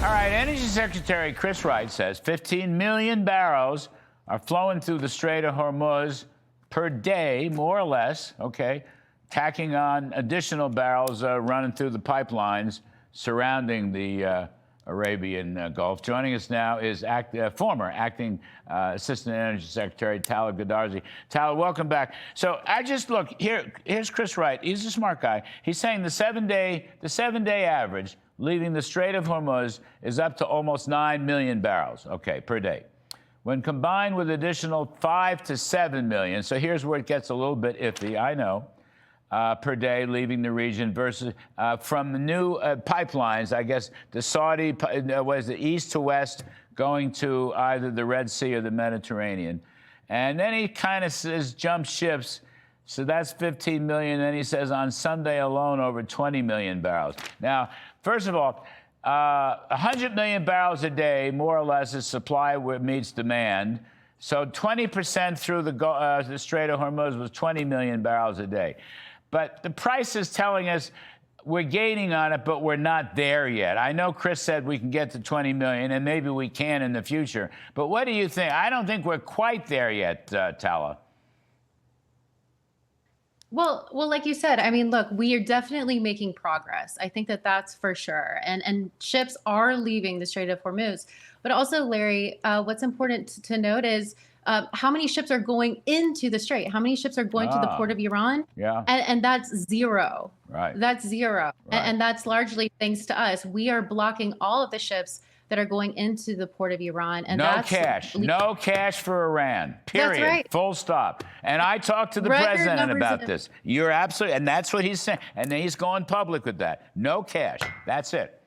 All right, Energy Secretary Chris Wright says 15 million barrels are flowing through the Strait of Hormuz per day, more or less, okay, tacking on additional barrels running through the pipelines surrounding the Arabian Gulf. Joining us now is former acting Assistant Energy Secretary Tala Goudarzi. Tala, welcome back. So I just look here's Chris Wright. He's a smart guy. He's saying the seven-day average leaving the Strait of Hormuz is up to almost 9 million barrels, okay, per day. When combined with additional 5 to 7 million, so here's where it gets a little bit iffy, I know, per day leaving the region versus from the new pipelines, I guess, the Saudi, was it east to west, going to either the Red Sea or the Mediterranean. And then he kind of says jump ships. So that's 15 million. Then he says on Sunday alone, over 20 million barrels. Now, first of all, 100 million barrels a day, more or less, is supply where it meets demand. So 20% through the Strait of Hormuz was 20 million barrels a day. But the price is telling us we're gaining on it, but we're not there yet. I know Chris said we can get to 20 million, and maybe we can in the future. But what do you think? I don't think we're quite there yet, Tala. Well, like you said, I mean, look, we are definitely making progress. I think that that's for sure. And ships are leaving the Strait of Hormuz. But also, Larry, what's important to note is how many ships are going into the Strait? How many ships are going to the port of Iran? Yeah. And that's zero. Right. That's zero. Right. And that's largely thanks to us. We are blocking all of the ships that are going into the port of Iran. And no cash for Iran, period. That's right. Full stop. And I talked to the president about this. You're absolutely, and that's what he's saying. And then he's going public with that. No cash. That's it.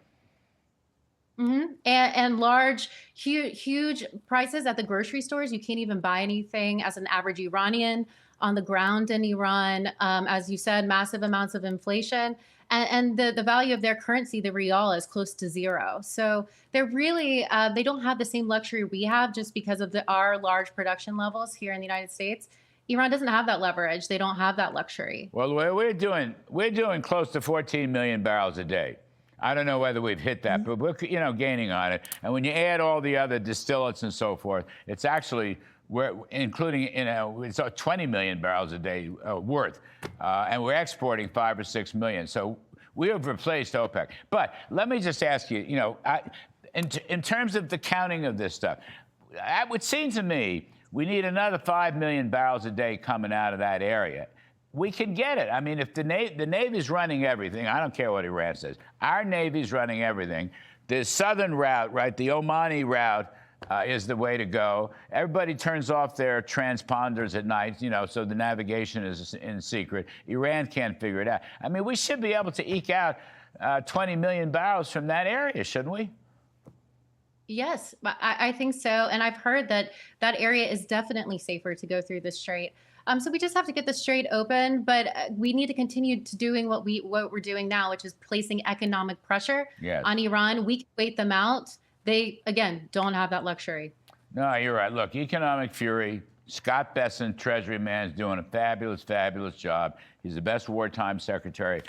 Mm-hmm. And large, huge prices at the grocery stores. You can't even buy anything as an average Iranian on the ground in Iran. As you said, massive amounts of inflation. And the value of their currency, the rial, is close to zero. So they're really, they don't have the same luxury we have just because of our large production levels here in the United States. Iran doesn't have that leverage. They don't have that luxury. Well, we're doing close to 14 million barrels a day. I don't know whether we've hit that, but we're gaining on it. And when you add all the other distillates and so forth, it's actually, we're including, it's 20 million barrels a day worth. And we're exporting 5 or 6 million. So we have replaced OPEC. But let me just ask you, in terms of the counting of this stuff, it would seem to me we need another 5 million barrels a day coming out of that area. We can get it. I mean, if the Navy's running everything, I don't care what Iran says. Our Navy's running everything. The southern route, right, the Omani route, is the way to go. Everybody turns off their transponders at night, so the navigation is in secret. Iran can't figure it out. I mean, we should be able to eke out 20 million barrels from that area, shouldn't we? Yes, I think so. And I've heard that area is definitely safer to go through the Strait. So we just have to get the Strait open, but we need to continue to doing what we're doing now, which is placing economic pressure on Iran. We can wait them out. They, again, don't have that luxury. No, you're right. Look, economic fury. Scott Bessent, Treasury man, is doing a fabulous, fabulous job. He's the best wartime secretary,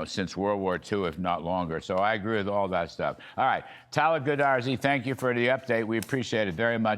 since World War II, if not longer. So I agree with all that stuff. All right, Tala Goudarzi, thank you for the update. We appreciate it very much.